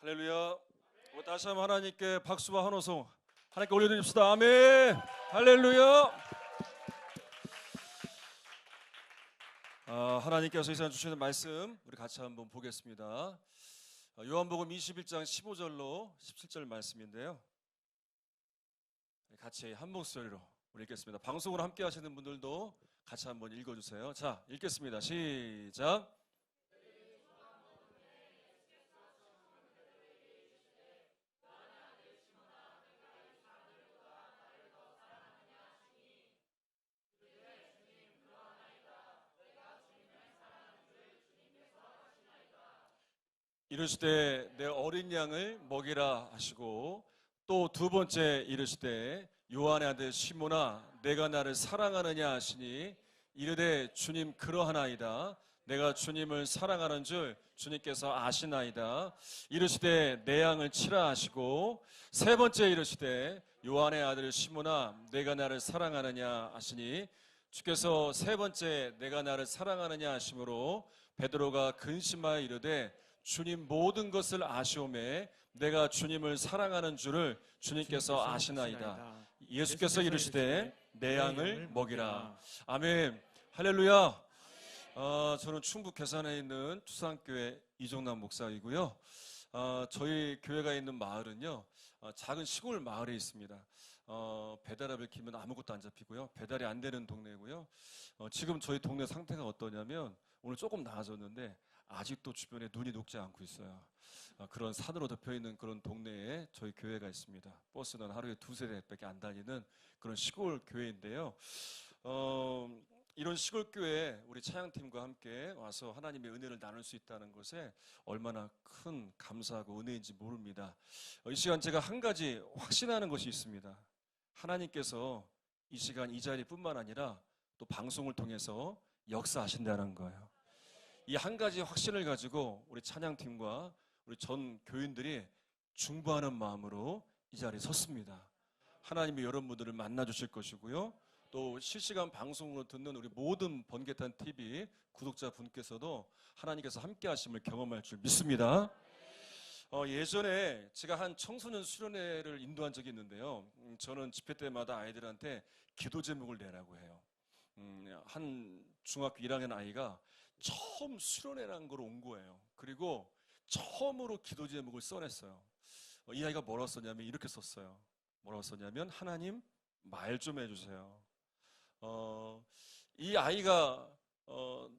할렐루야. 다시 한번 하나님께 박수와 환호성 하나님께 올려드립시다. 아멘. 할렐루야. 하나님께서 이 시간 주시는 말씀 우리 같이 한번 보겠습니다. 요한복음 21장 15절로 17절 말씀인데요. 같이 한 목소리로 우리 읽겠습니다. 방송으로 함께 하시는 분들도 같이 한번 읽어주세요. 자, 읽겠습니다. 시작. 이르시되 내 어린 양을 먹이라 하시고, 또 두 번째 이르시되 요한의 아들 시몬아 내가 나를 사랑하느냐 하시니, 이르되 주님 그러하나이다. 내가 주님을 사랑하는 줄 주님께서 아시나이다. 이르시되 내 양을 치라 하시고, 세 번째 이르시되 요한의 아들 시몬아 내가 나를 사랑하느냐 하시니, 주께서 세 번째 내가 나를 사랑하느냐 하심으로 베드로가 근심하여 이르되 주님 모든 것을 아시오매 내가 주님을 사랑하는 줄을 주님께서 아시나이다. 예수께서 이르시되 내 양을 먹이라. 아멘. 할렐루야. 저는 충북 괴산에 있는 투상교회 이종남 목사이고요. 저희 교회가 있는 마을은요, 작은 시골 마을에 있습니다. 배달앱을 키면 아무것도 안 잡히고요, 배달이 안 되는 동네고요. 지금 저희 동네 상태가 어떠냐면, 오늘 조금 나아졌는데 아직도 주변에 눈이 녹지 않고 있어요. 그런 산으로 덮여있는 그런 동네에 저희 교회가 있습니다. 버스는 하루에 두세 대밖에 안 다니는 그런 시골 교회인데요. 이런 시골 교회에 우리 찬양팀과 함께 와서 하나님의 은혜를 나눌 수 있다는 것에 얼마나 큰 감사하고 은혜인지 모릅니다. 이 시간 제가 한 가지 확신하는 것이 있습니다. 하나님께서 이 시간 이 자리뿐만 아니라 또 방송을 통해서 역사하신다는 거예요. 이 한 가지 확신을 가지고 우리 찬양팀과 우리 전 교인들이 중보하는 마음으로 이 자리에 섰습니다. 하나님이 여러분들을 만나 주실 것이고요, 또 실시간 방송으로 듣는 우리 모든 번개탄 TV 구독자분께서도 하나님께서 함께 하심을 경험할 줄 믿습니다. 예전에 제가 한 청소년 수련회를 인도한 적이 있는데요. 저는 집회 때마다 아이들한테 기도 제목을 내라고 해요. 한 중학교 1학년 아이가 처음 수련회라는 걸 온 거예요. 그리고 처음으로 기도 제목을 써냈어요. 이 아이가 뭐라고 썼냐면 이렇게 썼어요. 뭐라고 썼냐면, 하나님 말 좀 해주세요. 이 아이가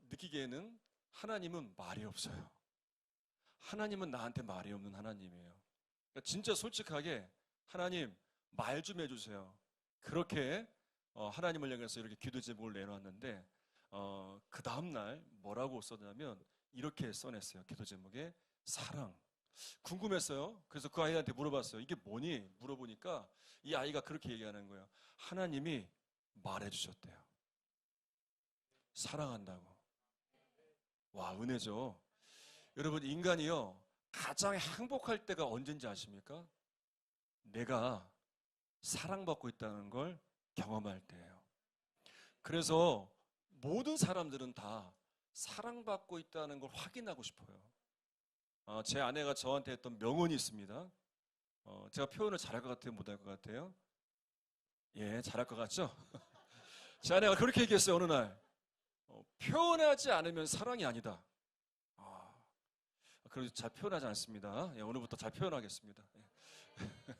느끼기에는 하나님은 말이 없어요. 하나님은 나한테 말이 없는 하나님이에요. 그러니까 진짜 솔직하게 하나님 말 좀 해주세요. 그렇게 하나님을 향해서 이렇게 기도 제목을 내놨는데, 그 다음날 뭐라고 썼냐면 이렇게 써냈어요. 기도 제목에 사랑. 궁금했어요. 그래서 그 아이한테 물어봤어요. 이게 뭐니? 물어보니까 이 아이가 그렇게 얘기하는 거예요. 하나님이 말해주셨대요. 사랑한다고. 와, 은혜죠. 여러분, 인간이요 가장 행복할 때가 언제인지 아십니까? 내가 사랑받고 있다는 걸 경험할 때예요. 그래서 모든 사람들은 다 사랑받고 있다는 걸 확인하고 싶어요. 제 아내가 저한테 했던 명언이 있습니다. 제가 표현을 잘할 것 같아요? 못할 것 같아요? 예, 잘할 것 같죠? 제 아내가 그렇게 얘기했어요. 어느 날 표현하지 않으면 사랑이 아니다. 그래서 잘 표현하지 않습니다. 예, 오늘부터 잘 표현하겠습니다. 예.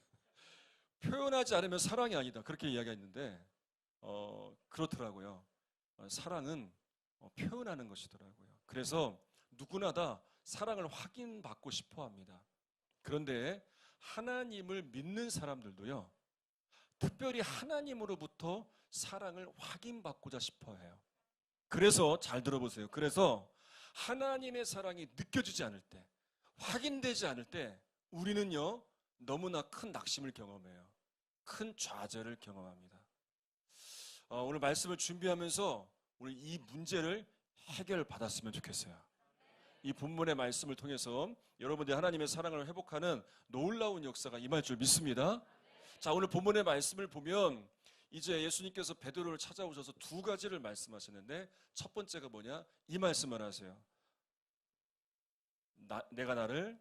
표현하지 않으면 사랑이 아니다. 그렇게 이야기했는데 그렇더라고요. 사랑은 표현하는 것이더라고요. 그래서 누구나 다 사랑을 확인받고 싶어 합니다. 그런데 하나님을 믿는 사람들도요, 특별히 하나님으로부터 사랑을 확인받고자 싶어 해요. 그래서 잘 들어보세요. 그래서 하나님의 사랑이 느껴지지 않을 때, 확인되지 않을 때 우리는요 너무나 큰 낙심을 경험해요. 큰 좌절을 경험합니다. 오늘 말씀을 준비하면서 우리 이 문제를 해결받았으면 좋겠어요. 이 본문의 말씀을 통해서 여러분들이 하나님의 사랑을 회복하는 놀라운 역사가 임할 줄 믿습니다. 자, 오늘 본문의 말씀을 보면 이제 예수님께서 베드로를 찾아오셔서 두 가지를 말씀하시는데, 첫 번째가 뭐냐? 이 말씀을 하세요. 내가 나를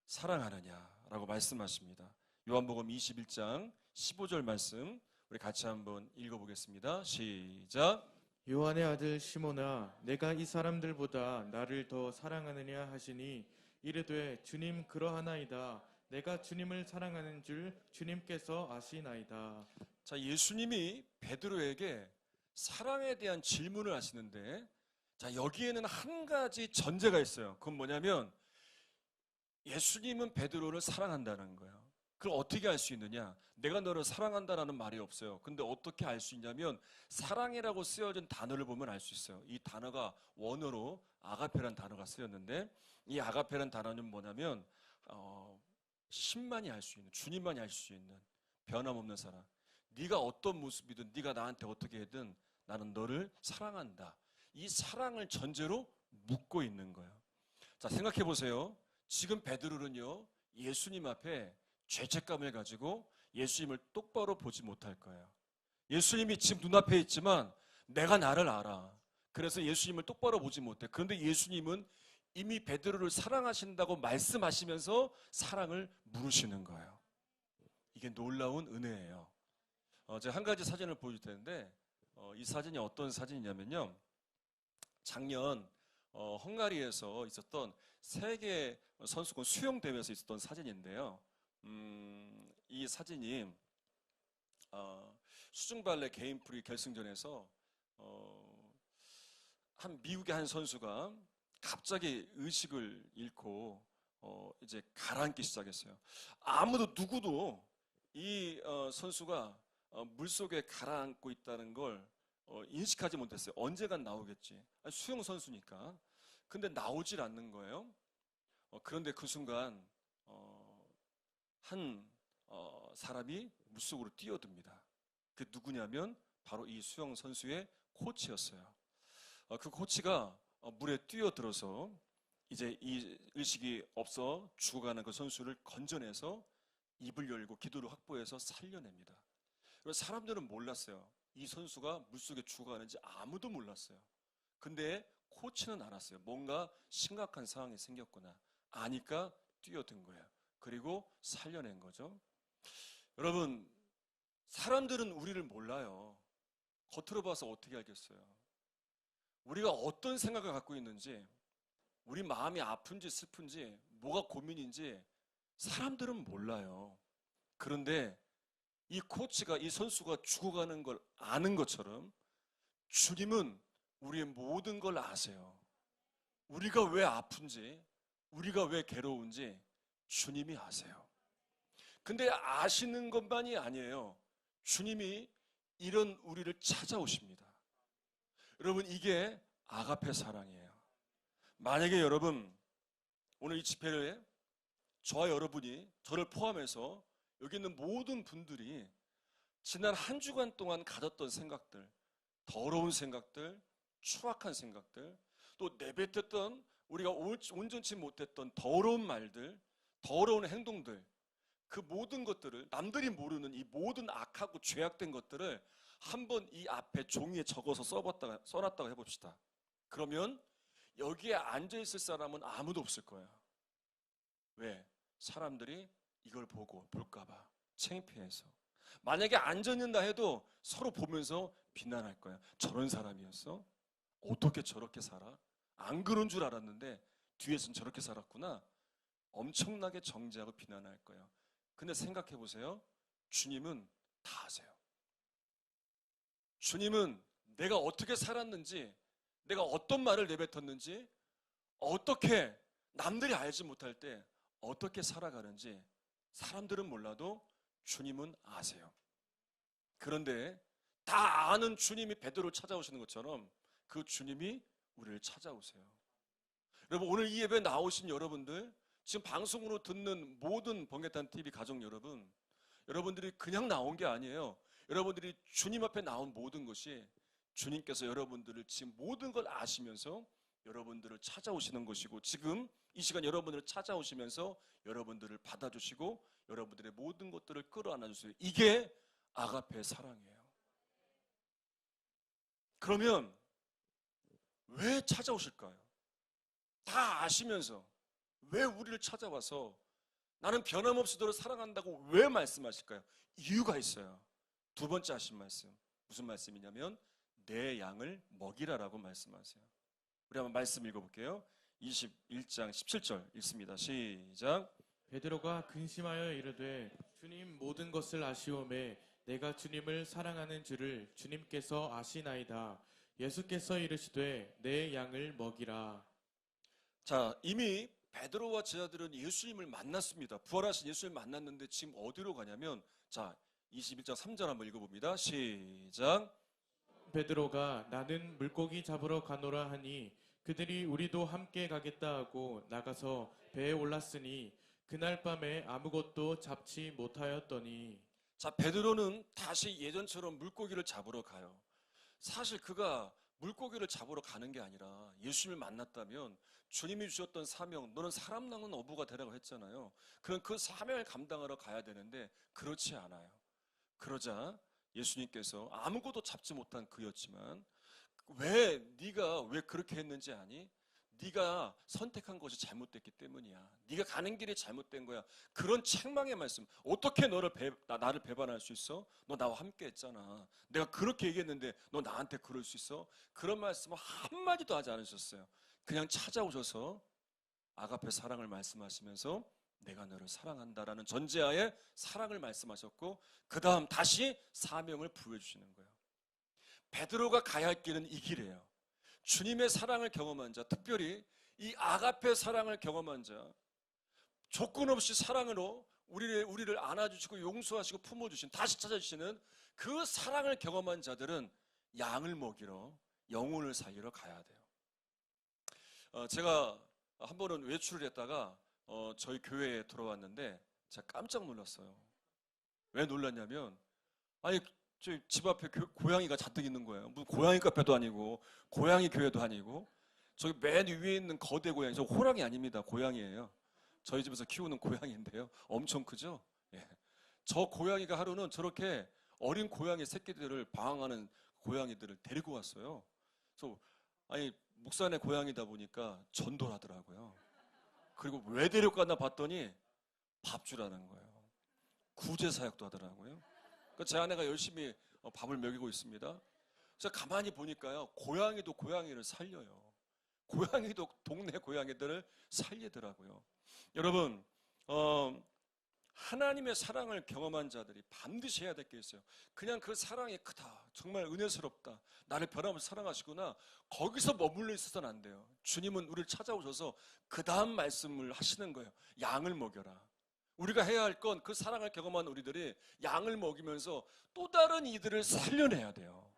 사랑하느냐라고 말씀하십니다. 요한복음 21장 15절 말씀 우리 같이 한번 읽어보겠습니다. 시작. 요한의 아들 시몬아, 내가 이 사람들보다 나를 더 사랑하느냐 하시니 이르되 주님 그러하나이다. 내가 주님을 사랑하는 줄 주님께서 아시나이다. 자, 예수님이 베드로에게 사랑에 대한 질문을 하시는데, 자, 여기에는 한 가지 전제가 있어요. 그건 뭐냐면 예수님은 베드로를 사랑한다는 거예요. 그걸 어떻게 알 수 있느냐? 내가 너를 사랑한다라는 말이 없어요. 근데 어떻게 알 수 있냐면 사랑이라고 쓰여진 단어를 보면 알 수 있어요. 이 단어가 원어로 아가페라는 단어가 쓰였는데, 이 아가페라는 단어는 뭐냐면 신만이 알 수 있는, 주님만이 알 수 있는 변함없는 사랑. 네가 어떤 모습이든 네가 나한테 어떻게 하든 나는 너를 사랑한다. 이 사랑을 전제로 묻고 있는 거예요. 자, 생각해 보세요. 지금 베드로는요, 예수님 앞에 죄책감을 가지고 예수님을 똑바로 보지 못할 거예요. 예수님이 지금 눈앞에 있지만 내가 나를 알아. 그래서 예수님을 똑바로 보지 못해. 그런데 예수님은 이미 베드로를 사랑하신다고 말씀하시면서 사랑을 물으시는 거예요. 이게 놀라운 은혜예요. 제가 한 가지 사진을 보여줄 텐데, 이 사진이 어떤 사진이냐면요, 작년 헝가리에서 있었던 세계 선수권 수영 대회에서 있었던 사진인데요. 이 사진이 수중 발레 개인 프리 결승전에서 미국의 한 선수가 갑자기 의식을 잃고 이제 가라앉기 시작했어요. 누구도 이 선수가 물속에 가라앉고 있다는 걸 인식하지 못했어요. 언젠간 나오겠지. 수영 선수니까. 근데 나오질 않는 거예요. 그런데 그 순간 한 사람이 물속으로 뛰어듭니다. 그 누구냐면 바로 이 수영 선수의 코치였어요. 그 코치가 물에 뛰어들어서 이제 이 의식이 없어 죽어가는 그 선수를 건져내서 입을 열고 기도를 확보해서 살려냅니다. 사람들은 몰랐어요. 이 선수가 물속에 죽어가는지 아무도 몰랐어요. 근데 코치는 알았어요. 뭔가 심각한 상황이 생겼구나. 아니까 뛰어든 거예요. 그리고 살려낸 거죠. 여러분, 사람들은 우리를 몰라요. 겉으로 봐서 어떻게 알겠어요? 우리가 어떤 생각을 갖고 있는지, 우리 마음이 아픈지 슬픈지, 뭐가 고민인지 사람들은 몰라요. 그런데 이 코치가, 이 선수가 죽어가는 걸 아는 것처럼 주님은 우리의 모든 걸 아세요. 우리가 왜 아픈지, 우리가 왜 괴로운지 주님이 아세요. 근데 아시는 것만이 아니에요. 주님이 이런 우리를 찾아오십니다. 여러분, 이게 아가페 사랑이에요. 만약에 여러분 오늘 이 집회를 저와 여러분이, 저를 포함해서 여기 있는 모든 분들이 지난 한 주간 동안 가졌던 생각들, 더러운 생각들, 추악한 생각들, 또 내뱉었던 우리가 온전치 못했던 더러운 말들, 더러운 행동들, 그 모든 것들을, 남들이 모르는 이 모든 악하고 죄악된 것들을 한번 이 앞에 종이에 적어서 써놨다고 해봅시다. 그러면 여기에 앉아있을 사람은 아무도 없을 거예요. 왜? 사람들이 이걸 볼까봐 창피해서. 만약에 앉아있는다 해도 서로 보면서 비난할 거야. 저런 사람이었어? 어떻게 저렇게 살아? 안 그런 줄 알았는데 뒤에서는 저렇게 살았구나. 엄청나게 정죄하고 비난할 거예요. 근데 생각해 보세요. 주님은 다 아세요. 주님은 내가 어떻게 살았는지, 내가 어떤 말을 내뱉었는지, 어떻게 남들이 알지 못할 때 어떻게 살아가는지 사람들은 몰라도 주님은 아세요. 그런데 다 아는 주님이 베드로를 찾아오시는 것처럼 그 주님이 우리를 찾아오세요. 여러분, 오늘 이 예배에 나오신 여러분들, 지금 방송으로 듣는 모든 번개탄 TV 가족 여러분, 여러분들이 그냥 나온 게 아니에요. 여러분들이 주님 앞에 나온 모든 것이 주님께서 여러분들을 지금 모든 걸 아시면서 여러분들을 찾아오시는 것이고, 지금 이 시간 여러분들을 찾아오시면서 여러분들을 받아주시고 여러분들의 모든 것들을 끌어안아주세요. 이게 아가페 사랑이에요. 그러면 왜 찾아오실까요? 다 아시면서 왜 우리를 찾아와서 나는 변함없이 너를 사랑한다고 왜 말씀하실까요? 이유가 있어요. 두 번째 하신 말씀. 무슨 말씀이냐면 내 양을 먹이라라고 말씀하세요. 우리 한번 말씀 읽어볼게요. 21장 17절 읽습니다. 시작. 베드로가 근심하여 이르되 주님 모든 것을 아시오매 내가 주님을 사랑하는 줄을 주님께서 아시나이다. 예수께서 이르시되 내 양을 먹이라. 자, 이미 베드로와 제자들은 예수님을 만났습니다. 부활하신 예수님을 만났는데 지금 어디로 가냐면, 자, 21장 3절 한번 읽어봅니다. 시작. 베드로가 나는 물고기 잡으러 가노라 하니 그들이 우리도 함께 가겠다 하고 나가서 배에 올랐으니 그날 밤에 아무것도 잡지 못하였더니. 자, 베드로는 다시 예전처럼 물고기를 잡으러 가요. 사실 그가 물고기를 잡으러 가는 게 아니라 예수님을 만났다면 주님이 주셨던 사명, 너는 사람 낚는 어부가 되라고 했잖아요. 그럼 그 사명을 감당하러 가야 되는데 그렇지 않아요. 그러자 예수님께서 아무것도 잡지 못한 그였지만 네가 왜 그렇게 했는지 아니? 네가 선택한 것이 잘못됐기 때문이야. 네가 가는 길이 잘못된 거야. 그런 책망의 말씀. 어떻게 나를 배반할 수 있어? 너 나와 함께 했잖아. 내가 그렇게 얘기했는데 너 나한테 그럴 수 있어? 그런 말씀을 한마디도 하지 않으셨어요. 그냥 찾아오셔서 아가페 사랑을 말씀하시면서 내가 너를 사랑한다라는 전제하에 사랑을 말씀하셨고 그 다음 다시 사명을 부여해 주시는 거예요. 베드로가 가야 할 길은 이 길이에요. 주님의 사랑을 경험한 자, 특별히 이 아가페 사랑을 경험한 자, 조건 없이 사랑으로 우리를 안아주시고 용서하시고 품어주신, 다시 찾아주시는 그 사랑을 경험한 자들은 양을 먹이러, 영혼을 살리러 가야 돼요. 제가 한 번은 외출을 했다가 저희 교회에 들어왔는데 제가 깜짝 놀랐어요. 왜 놀랐냐면, 아니 저희 집 앞에 고양이가 잔뜩 있는 거예요. 무슨 고양이 카페도 아니고 고양이 교회도 아니고, 저기 맨 위에 있는 거대 고양이, 저 호랑이 아닙니다. 고양이에요. 저희 집에서 키우는 고양이인데요. 엄청 크죠? 예. 저 고양이가 하루는 저렇게 어린 고양이 새끼들을 방황하는 고양이들을 데리고 왔어요. 그래서 아니 목산의 고양이다 보니까 전도를 하더라고요. 그리고 왜 데리고 갔나 봤더니 밥 주라는 거예요. 구제 사역도 하더라고요. 제 아내가 열심히 밥을 먹이고 있습니다. 그래서 가만히 보니까요, 고양이도 고양이를 살려요. 고양이도 동네 고양이들을 살리더라고요. 여러분, 하나님의 사랑을 경험한 자들이 반드시 해야 될 게 있어요. 그냥 그 사랑이 크다, 정말 은혜스럽다, 나를 변함없이 사랑하시구나, 거기서 머물러 있어서는 안 돼요. 주님은 우리를 찾아오셔서 그 다음 말씀을 하시는 거예요. 양을 먹여라. 우리가 해야 할 건 그 사랑을 경험한 우리들이 양을 먹이면서 또 다른 이들을 살려내야 돼요.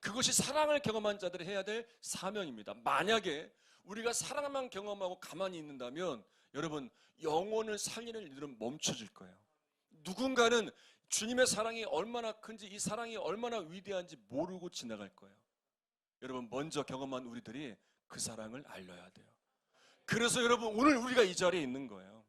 그것이 사랑을 경험한 자들이 해야 될 사명입니다. 만약에 우리가 사랑만 경험하고 가만히 있는다면 여러분, 영혼을 살리는 일들은 멈춰질 거예요. 누군가는 주님의 사랑이 얼마나 큰지, 이 사랑이 얼마나 위대한지 모르고 지나갈 거예요. 여러분, 먼저 경험한 우리들이 그 사랑을 알려야 돼요. 그래서 여러분, 오늘 우리가 이 자리에 있는 거예요.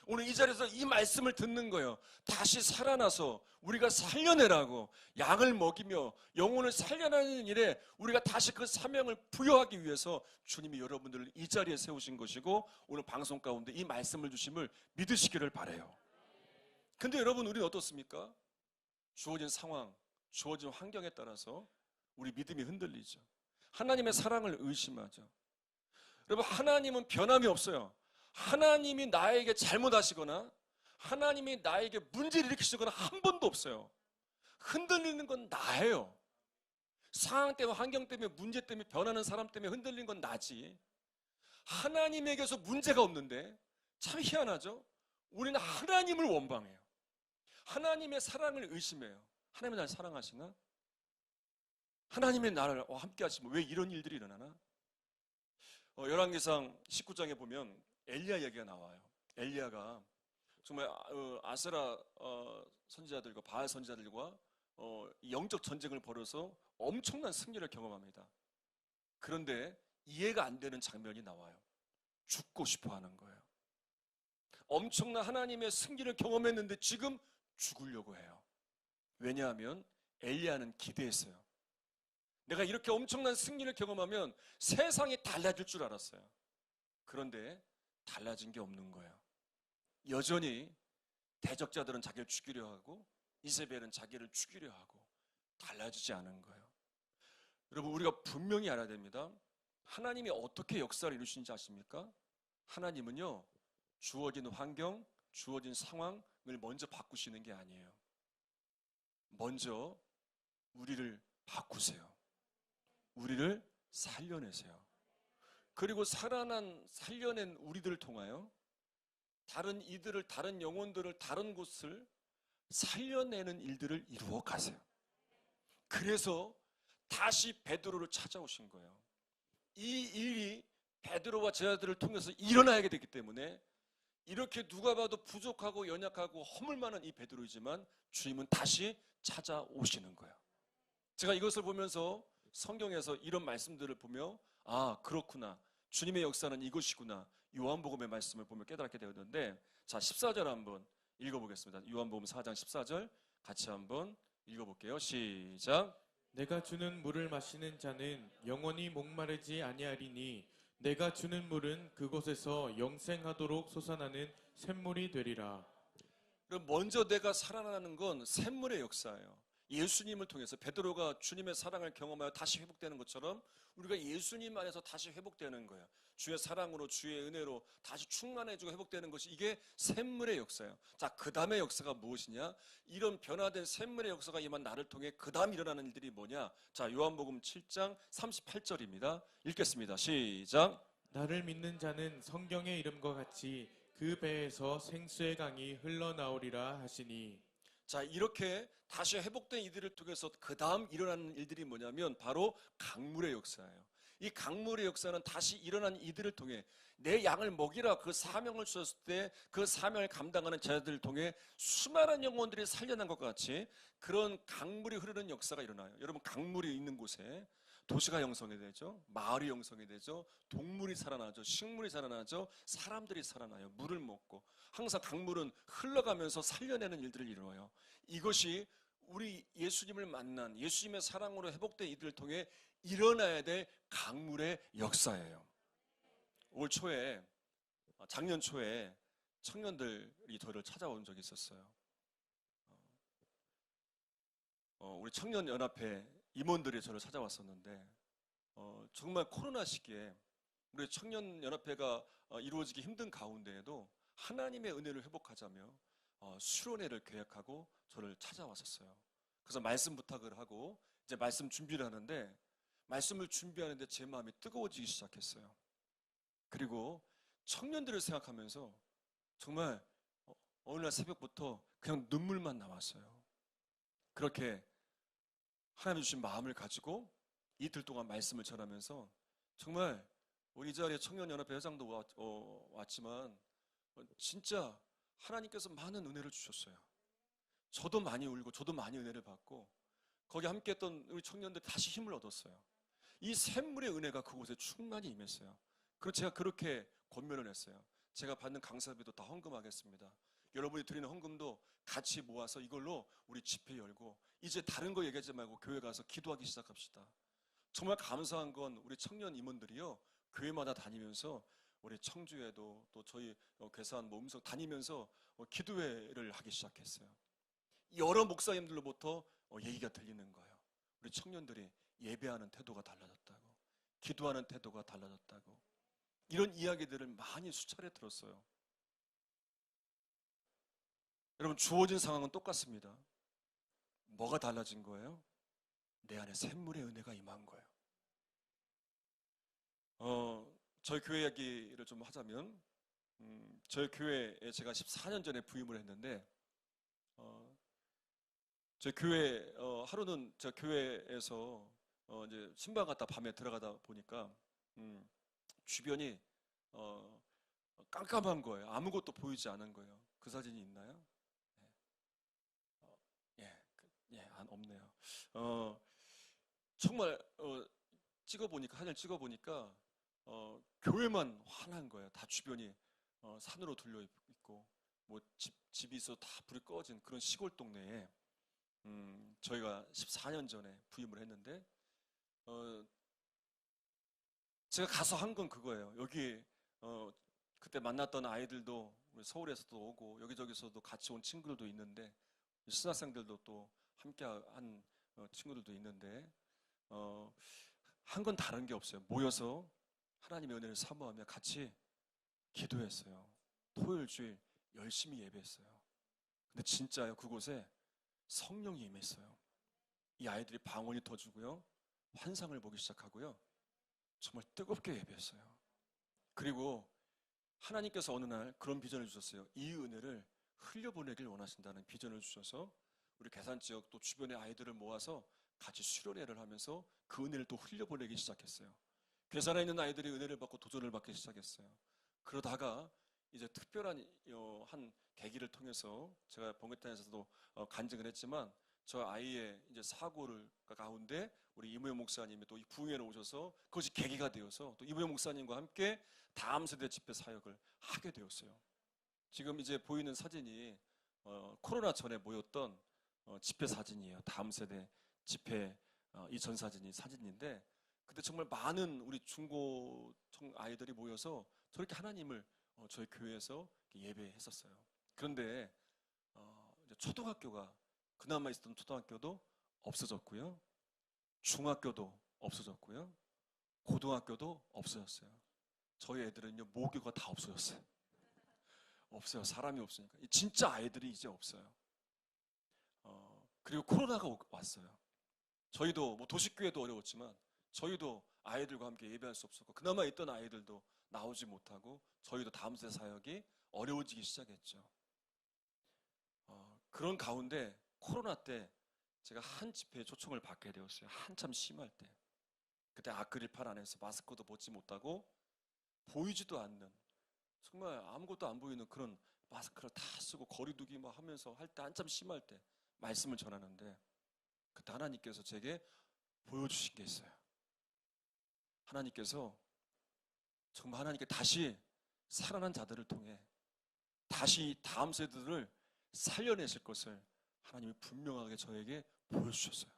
오늘 이 자리에서 이 말씀을 듣는 거예요. 다시 살아나서 우리가 살려내라고, 양을 먹이며 영혼을 살려내는 일에 우리가 다시 그 사명을 부여하기 위해서 주님이 여러분들을 이 자리에 세우신 것이고, 오늘 방송 가운데 이 말씀을 주심을 믿으시기를 바라요. 근데 여러분, 우리는 어떻습니까? 주어진 상황, 주어진 환경에 따라서 우리 믿음이 흔들리죠. 하나님의 사랑을 의심하죠. 여러분, 하나님은 변함이 없어요. 하나님이 나에게 잘못하시거나 하나님이 나에게 문제를 일으키시거나 한 번도 없어요. 흔들리는 건 나예요. 상황 때문에, 환경 때문에, 문제 때문에, 변하는 사람 때문에 흔들리는 건 나지. 하나님에게서 문제가 없는데, 참 희한하죠? 우리는 하나님을 원망해요. 하나님의 사랑을 의심해요. 하나님이 나를 사랑하시나? 하나님이 나를 함께 하시면 왜 이런 일들이 일어나나? 열왕기상 19장에 보면 엘리야 얘기가 나와요. 엘리야가 정말 아세라 선지자들과 바알 선지자들과 영적 전쟁을 벌여서 엄청난 승리를 경험합니다. 그런데 이해가 안 되는 장면이 나와요. 죽고 싶어 하는 거예요. 엄청난 하나님의 승리를 경험했는데 지금 죽으려고 해요. 왜냐하면 엘리야는 기대했어요. 내가 이렇게 엄청난 승리를 경험하면 세상이 달라질 줄 알았어요. 그런데 달라진 게 없는 거예요. 여전히 대적자들은 자기를 죽이려 하고 이세벨은 자기를 죽이려 하고 달라지지 않은 거예요. 여러분, 우리가 분명히 알아야 됩니다. 하나님이 어떻게 역사를 이루시는지 아십니까? 하나님은요, 주어진 환경, 주어진 상황을 먼저 바꾸시는 게 아니에요. 먼저 우리를 바꾸세요. 우리를 살려내세요. 그리고 살려낸 우리들을 통하여 다른 이들을, 다른 영혼들을, 다른 곳을 살려내는 일들을 이루어 가세요. 그래서 다시 베드로를 찾아오신 거예요. 이 일이 베드로와 제자들을 통해서 일어나야 되기 때문에 이렇게 누가 봐도 부족하고 연약하고 허물 많은 이 베드로이지만 주님은 다시 찾아오시는 거예요. 제가 이것을 보면서 성경에서 이런 말씀들을 보며 아, 그렇구나. 주님의 역사는 이것이구나. 요한복음의 말씀을 보며 깨닫게 되었는데, 자, 14절 한번 읽어보겠습니다. 요한복음 4장 14절 같이 한번 읽어볼게요. 시작. 내가 주는 물을 마시는 자는 영원히 목마르지 아니하리니 내가 주는 물은 그곳에서 영생하도록 솟아나는 샘물이 되리라. 그럼 먼저 내가 살아나는 건 샘물의 역사예요. 예수님을 통해서 베드로가 주님의 사랑을 경험하여 다시 회복되는 것처럼 우리가 예수님 안에서 다시 회복되는 거예요. 주의 사랑으로, 주의 은혜로 다시 충만해지고 회복되는 것이 이게 샘물의 역사예요. 자, 그 다음의 역사가 무엇이냐? 이런 변화된 샘물의 역사가 임한 나를 통해 그 다음 일어나는 일들이 뭐냐? 자, 요한복음 7장 38절입니다. 읽겠습니다. 시작. 나를 믿는 자는 성경의 이름과 같이 그 배에서 생수의 강이 흘러나오리라 하시니. 자, 이렇게 다시 회복된 이들을 통해서 그 다음 일어나는 일들이 뭐냐면 바로 강물의 역사예요. 이 강물의 역사는 다시 일어난 이들을 통해 내 양을 먹이라 그 사명을 주셨을 때 그 사명을 감당하는 제자들을 통해 수많은 영혼들이 살려난 것과 같이 그런 강물이 흐르는 역사가 일어나요. 여러분, 강물이 있는 곳에 도시가 형성이 되죠. 마을이 형성이 되죠. 동물이 살아나죠. 식물이 살아나죠. 사람들이 살아나요. 물을 먹고. 항상 강물은 흘러가면서 살려내는 일들을 이루어요. 이것이 우리 예수님을 만난 예수님의 사랑으로 회복된 이들을 통해 일어나야 될 강물의 역사예요. 올 초에, 작년 초에 청년들이 저를 찾아온 적이 있었어요. 우리 청년연합회 임원들이 저를 찾아왔었는데 정말 코로나 시기에 우리 청년연합회가 이루어지기 힘든 가운데에도 하나님의 은혜를 회복하자며 수련회를 계획하고 저를 찾아왔었어요. 그래서 말씀 부탁을 하고 이제 말씀 준비를 하는데 말씀을 준비하는데 제 마음이 뜨거워지기 시작했어요. 그리고 청년들을 생각하면서 정말 어느 날 새벽부터 그냥 눈물만 나왔어요. 그렇게 하나님 주신 마음을 가지고 이틀 동안 말씀을 전하면서 정말 우리 이 자리에 청년연합회 회장도 왔지만 진짜 하나님께서 많은 은혜를 주셨어요. 저도 많이 울고 저도 많이 은혜를 받고 거기 함께했던 우리 청년들 다시 힘을 얻었어요. 이 샘물의 은혜가 그곳에 충만히 임했어요. 그리고 제가 그렇게 권면을 했어요. 제가 받는 강사비도 다 헌금하겠습니다. 여러분이 드리는 헌금도 같이 모아서 이걸로 우리 집회 열고 이제 다른 거 얘기하지 말고 교회 가서 기도하기 시작합시다. 정말 감사한 건 우리 청년 임원들이요, 교회마다 다니면서 우리 청주에도 또 저희 괴산 모음석 다니면서 기도회를 하기 시작했어요. 여러 목사님들로부터 얘기가 들리는 거예요. 우리 청년들이 예배하는 태도가 달라졌다고, 기도하는 태도가 달라졌다고, 이런 이야기들을 많이 수차례 들었어요. 여러분, 주어진 상황은 똑같습니다. 뭐가 달라진 거예요? 내 안에 샘물의 은혜가 임한 거예요. 저희 교회 이야기를 좀 하자면 저희 교회에 제가 14년 전에 부임을 했는데 저희 교회 하루는 저 교회에서 이제 신방 갔다 밤에 들어가다 보니까 주변이 깜깜한 거예요. 아무것도 보이지 않은 거예요. 그 사진이 있나요? 없네요. 정말 찍어보니까 사진을 찍어보니까 교회만 환한 거예요. 다 주변이 산으로 둘려 있고 뭐 집이 있어 다 불이 꺼진 그런 시골 동네에 저희가 14년 전에 부임을 했는데 제가 가서 한 건 그거예요. 여기 그때 만났던 아이들도 우리 서울에서도 오고 여기저기서도 같이 온 친구들도 있는데 신학생들도 또 함께 한 친구들도 있는데 한 건 다른 게 없어요. 모여서 하나님의 은혜를 사모하며 같이 기도했어요. 토요일 주일 열심히 예배했어요. 근데 진짜요, 그곳에 성령이 임했어요. 이 아이들이 방언이 터지고요, 환상을 보기 시작하고요, 정말 뜨겁게 예배했어요. 그리고 하나님께서 어느 날 그런 비전을 주셨어요. 이 은혜를 흘려보내길 원하신다는 비전을 주셔서 우리 계산지역 또 주변의 아이들을 모아서 같이 수련회를 하면서 그 은혜를 또 흘려보내기 시작했어요. 괴산에 있는 아이들이 은혜를 받고 도전을 받기 시작했어요. 그러다가 이제 특별한 한 계기를 통해서 제가 번개탄에서도 간증을 했지만 저 아이의 이제 사고를 가운데 우리 이무영 목사님이 또 이 부흥회로 오셔서 그것이 계기가 되어서 또 이무영 목사님과 함께 다음 세대 집회 사역을 하게 되었어요. 지금 이제 보이는 사진이 코로나 전에 모였던 집회 사진이에요. 다음 세대 집회 이전 사진인데 그때 정말 많은 우리 중고청 아이들이 모여서 저렇게 하나님을 저희 교회에서 예배했었어요. 그런데 이제 초등학교가 그나마 있었던 초등학교도 없어졌고요, 중학교도 없어졌고요, 고등학교도 없어졌어요. 저희 애들은요 모교가 다 없어졌어요. 없어요. 사람이 없으니까. 진짜 아이들이 이제 없어요. 그리고 코로나가 왔어요. 저희도 뭐 도시교회도 어려웠지만 저희도 아이들과 함께 예배할 수 없었고 그나마 있던 아이들도 나오지 못하고 저희도 다음 세대 사역이 어려워지기 시작했죠. 그런 가운데 코로나 때 제가 한 집회에 초청을 받게 되었어요. 한참 심할 때. 그때 아크릴팔 안에서 마스크도 벗지 못하고 보이지도 않는 정말 아무것도 안 보이는 그런 마스크를 다 쓰고 거리두기 막 하면서 할 때 한참 심할 때 말씀을 전하는데 그때 하나님께서 제게 보여주신 게 있어요. 하나님께서 정말 하나님께 다시 살아난 자들을 통해 다시 다음 세대들을 살려내실 것을 하나님이 분명하게 저에게 보여주셨어요.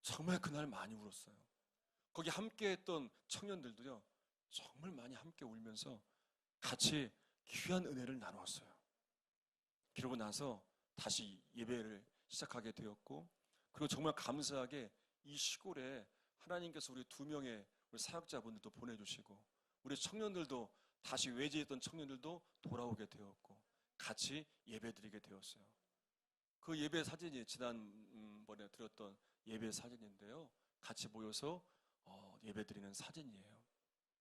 정말 그날 많이 울었어요. 거기 함께했던 청년들도요 정말 많이 함께 울면서 같이 귀한 은혜를 나누었어요. 그러고 나서 다시 예배를 시작하게 되었고 그리고 정말 감사하게 이 시골에 하나님께서 우리 2명의 우리 사역자분들도 보내주시고 우리 청년들도 다시 외지에 있던 청년들도 돌아오게 되었고 같이 예배드리게 되었어요. 그 예배 사진이 지난번에 드렸던 예배 사진인데요, 같이 모여서 예배드리는 사진이에요.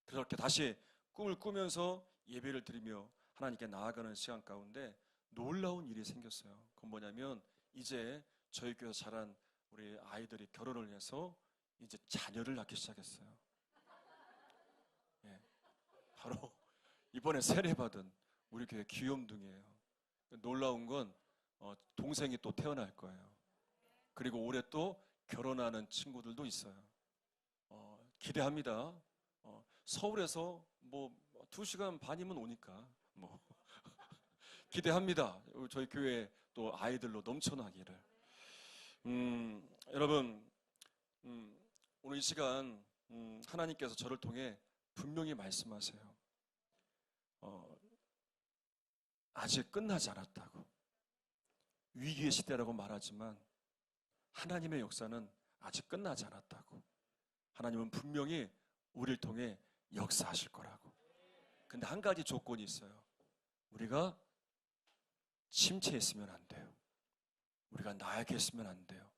그래서 이렇게 다시 꿈을 꾸면서 예배를 드리며 하나님께 나아가는 시간 가운데 놀라운 일이 생겼어요. 그건 뭐냐면 이제 저희 교회에서 자란 우리 아이들이 결혼을 해서 이제 자녀를 낳기 시작했어요. 예, 바로 이번에 세례받은 우리 교회 귀염둥이에요. 놀라운 건 동생이 또 태어날 거예요. 그리고 올해 또 결혼하는 친구들도 있어요. 기대합니다. 서울에서 뭐 2시간 반이면 오니까 뭐 기대합니다. 저희 교회 또 아이들로 넘쳐나기를. 여러분, 오늘 이 시간 하나님께서 저를 통해 분명히 말씀하세요. 아직 끝나지 않았다고. 위기의 시대라고 말하지만 하나님의 역사는 아직 끝나지 않았다고. 하나님은 분명히 우리를 통해 역사하실 거라고. 근데 한 가지 조건이 있어요. 우리가 침체했으면 안 돼요. 우리가 나약했으면 안 돼요.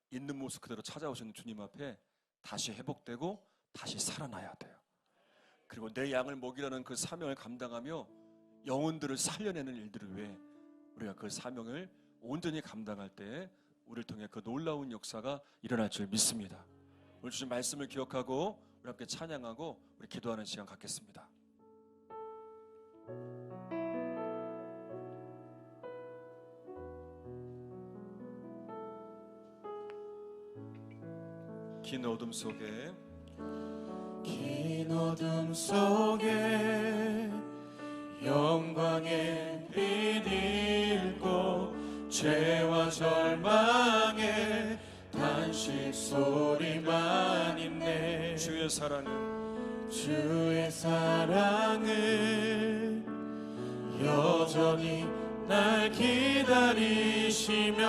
있는 모습 그대로 찾아오시는 주님 앞에 다시 회복되고 다시 살아나야 돼요. 그리고 내 양을 먹이라는 그 사명을 감당하며 영혼들을 살려내는 일들을 위해 우리가 그 사명을 온전히 감당할 때 우리를 통해 그 놀라운 역사가 일어날 줄 믿습니다. 오늘 주신 말씀을 기억하고 우리 함께 찬양하고 우리 기도하는 시간 갖겠습니다. 긴 어둠 속에 영광의 빛 잃고 죄와 절망의 단식 소리만 있네. 주의 사랑은 여전히 날 기다리시며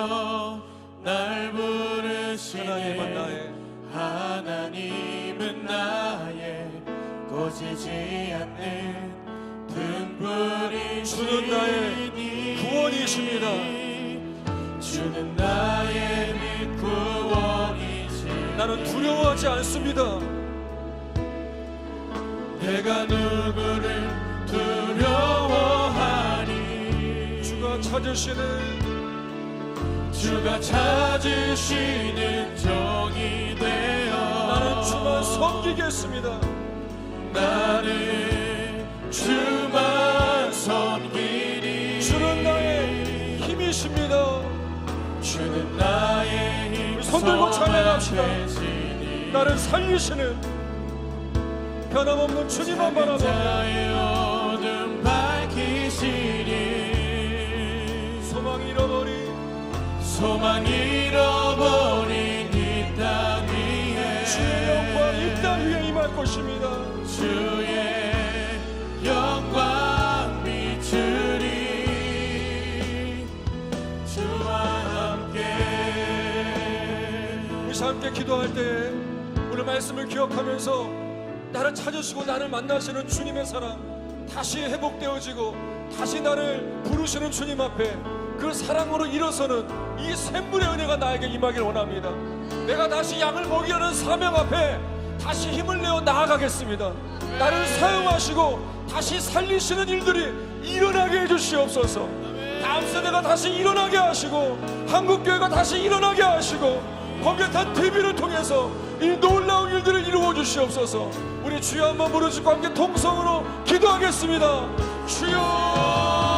날 부르시네. 하나님은 나의 꺼지지 않는 등불이시니 주는 나의 구원이십니다. 주는 나의 빛 구원이시. 나는 두려워하지 않습니다. 내가 누구를 두려워하니. 주가 찾으시는 종이 되어 나는 주만 섬기겠습니다. 나는 주만 섬기리. 주는 나의 힘이십니다. 주는 나의 힘. 손 들고 찬양합시다. 나를 살리시는 변함없는 주님만 바라보며 자의 어둠 밝히시니. 소망 잃어버린 이 땅 위에 주의 영광 이 땅 위에 임할 것입니다. 주의 영광 비추리. 주와 함께. 우리 함께 기도할 때에 오늘 말씀을 기억하면서 나를 찾으시고 나를 만나시는 주님의 사랑 다시 회복되어지고 다시 나를 부르시는 주님 앞에 그 사랑으로 일어서는 이 샘물의 은혜가 나에게 임하길 원합니다. 내가 다시 양을 먹이려는 사명 앞에 다시 힘을 내어 나아가겠습니다. 나를 사용하시고 다시 살리시는 일들이 일어나게 해주시옵소서. 다음 세대가 다시 일어나게 하시고 한국교회가 다시 일어나게 하시고 번개탄 TV를 통해서 이 놀라운 일들을 이루어 주시옵소서. 우리 주여 한번 부르시고 함께 통성으로 기도하겠습니다. 주여.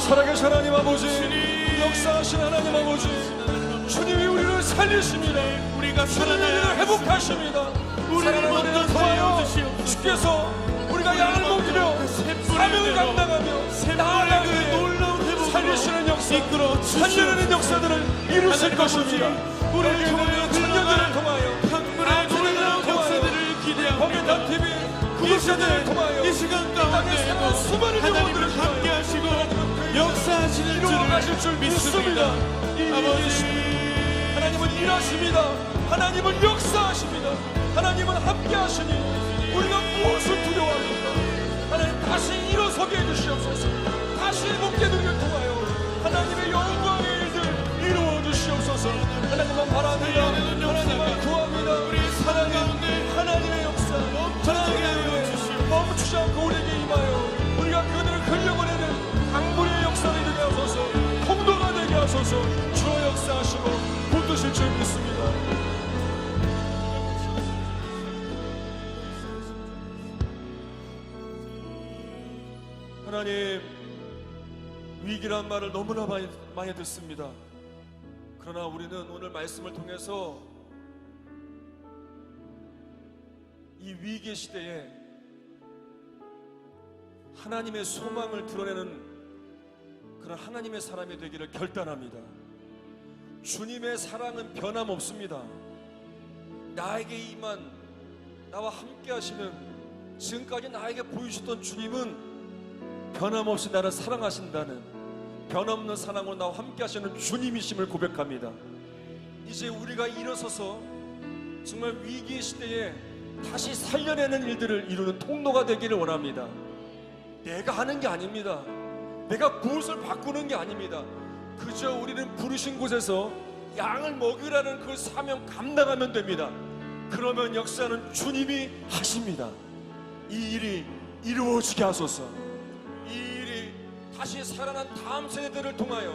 살아계신 하나님 아버지, 역사하신 하나님 아버지, 주님이 우리를 살리십니다. 우리가 주님이 우리를 회복하십니다. 우리를 먼저 통하여 살려주시옵소서. 주께서 우리가 양을 먹이며 사명을 감당하며 나아가게 살리시는 역사, 살려내는 역사들을 이루실 것입니다. 우리를 통하여 청년들을 통하여 강물의 놀라운 역사들을 기대하고 번개탄 TV 구독자들을 통하여 이 시간 가운데 수많은 영혼들을 하나님을 함께 하시고 역사하시는 이루어가실 줄 믿습니다. 아버지, 하나님은 일하십니다. 하나님은 역사하십니다. 하나님은 함께 하시니 우리가 무엇을 두려워합니까? 하나님 다시 일어서게 해주시옵소서. 다시 목회들을 통하여 하나님의 영광의 일들 이루어 주시옵소서. 하나님만 바랍니다. 하나님만 구합니다. 하나님의 역사, 하나님의 은혜 멈추지 않고 우리에게 임하여 우리가 그들을 흘려보내는 강물의 역사를 되게 하소서. 통도가 되게 하소서. 주의 역사하시고 붙드실 줄 믿습니다. 하나님, 위기란 말을 너무나 많이 듣습니다. 그러나 우리는 오늘 말씀을 통해서 이 위기 시대에 하나님의 소망을 드러내는 그런 하나님의 사람이 되기를 결단합니다. 주님의 사랑은 변함없습니다. 나에게 임한, 나와 함께 하시는, 지금까지 나에게 보여주셨던 주님은 변함없이 나를 사랑하신다는, 변함없는 사랑으로 나와 함께 하시는 주님이심을 고백합니다. 이제 우리가 일어서서 정말 위기의 시대에 다시 살려내는 일들을 이루는 통로가 되기를 원합니다. 내가 하는 게 아닙니다. 내가 무엇을 바꾸는 게 아닙니다. 그저 우리는 부르신 곳에서 양을 먹이라는 그 사명 감당하면 됩니다. 그러면 역사는 주님이 하십니다. 이 일이 이루어지게 하소서. 이 일이 다시 살아난 다음 세대들을 통하여,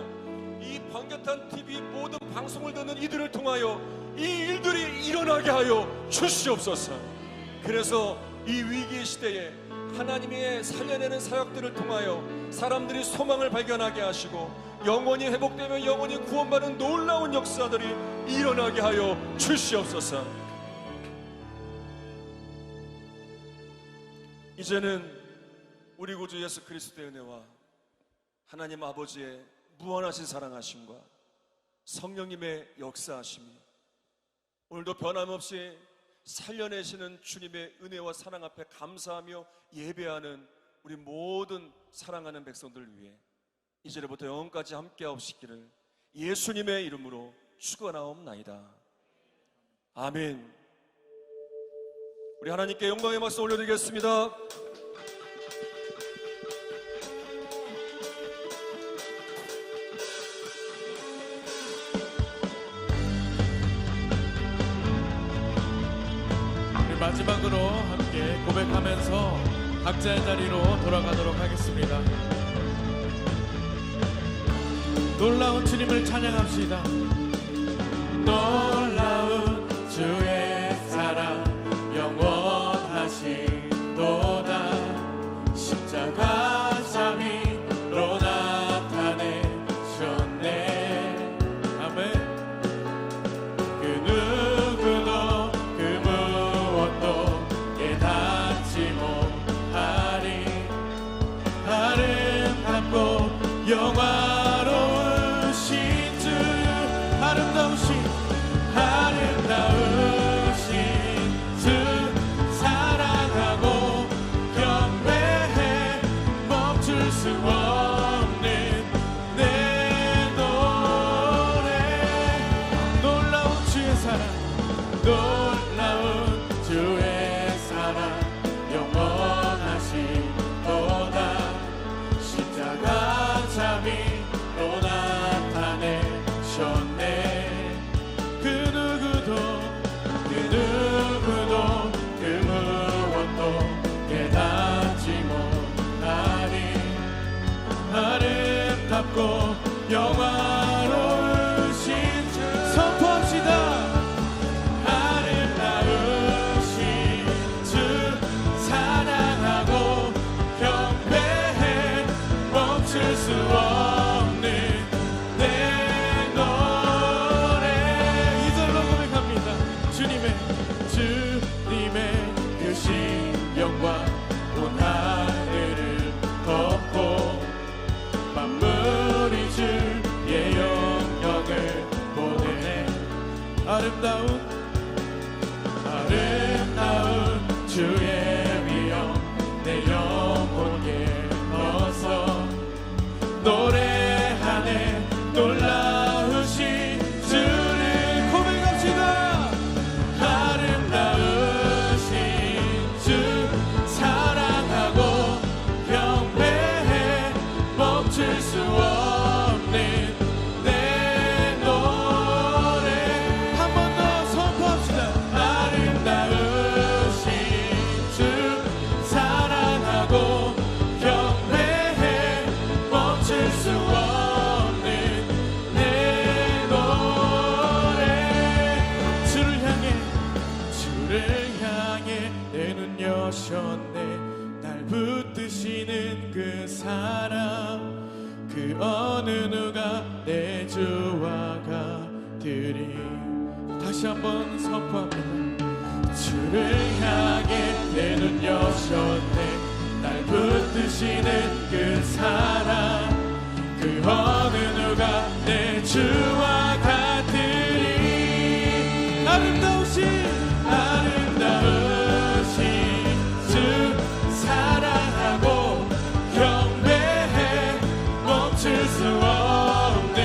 이 번개탄 TV 모든 방송을 듣는 이들을 통하여 이 일들이 일어나게 하여 주시옵소서. 그래서 이 위기의 시대에 하나님의 살려내는 사역들을 통하여 사람들이 소망을 발견하게 하시고 영혼이 회복되며 영혼이 구원받는 놀라운 역사들이 일어나게 하여 주시옵소서. 이제는 우리 구주 예수 그리스도의 은혜와 하나님 아버지의 무한하신 사랑하심과 성령님의 역사하심이 오늘도 변함없이 살려내시는 주님의 은혜와 사랑 앞에 감사하며 예배하는 우리 모든 사랑하는 백성들을 위해 이제부터 영원까지 함께하옵시기를 예수님의 이름으로 축원하옵나이다. 아멘. 우리 하나님께 영광의 박수 올려드리겠습니다. 마지막으로 함께 고백하면서 각자의 자리로 돌아가도록 하겠습니다. 놀라운 주님을 찬양합시다. 놀라운 주의 사랑 영원하시도다. 십자가 자비로 나타내셨네. 아멘. 그 누구도 그 무엇도 깨닫지 못하리. 아름답고 영화로우신 주, 아름다우신 주 사랑하고 경배해. 멈출 수 없는 내 노래. 놀라운 주의 사랑, 놀라운 주의 사랑 영원하시도다. 십자가 자비로 나타내셨네. 그 누구도 그 무엇도 깨닫지 못하리. 아름답고 영화로우신 주 선포합시다. 아름다우신 주 사랑하고 경배해. 멈출 수 없는 내 노래. 이절로 고백합니다. 주님의 크신 영광 온 하늘을 덮고 만물이 주의 영광을 보내. 아름다운 주의 위엄 내 영혼께 넣어서 노래하네. 놀라우신 주를 고백합시다. 아름다우신 주 사랑하고 경배해. 멈출 수 없는 내 노래. 한 번 더 선포합시다. 아름다우신 주 사랑하고 경배해. 멈출 수 없는 내 노래. 주를 향해 내 눈 여셨네. 날 붙드시는 그 사랑, 그 어느 누가 내 주와 같으리. 다시 한번 선포합니다. 주를 향해 내 눈 여셨네. 날 붙드시는 그 사랑, 그 어느 누가 내 주와 같으리. 아름다우신 주 사랑하고 경배해. 멈출 수 없는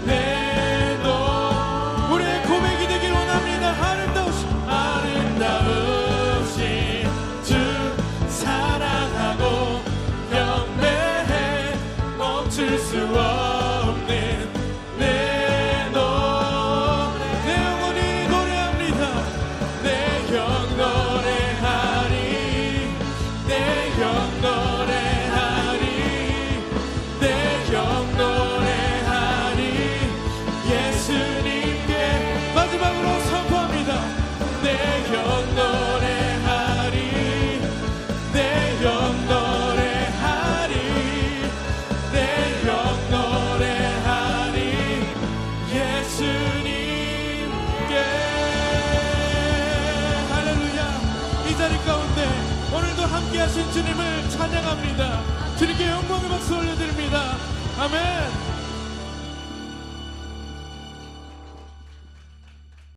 내 노래. 우리의 고백이 되길 원합니다. 아름다우신 주 사랑하고 경배해. 멈출 수 없는 내 노래. 내 영혼이 노래합니다. 내 영 노래하리. 내 영 노래하리. 내 영 노래하리. 예수님께 마지막으로 선포합니다. 내 영 노래하리. 내 영 노래하리. 내 영 노래하리. 예수님께. 할렐루야. 이 자리 가운데 오늘도 함께하신 주님을 찬양합니다. 주님께 영광의 박수 올려드립니다. 아멘.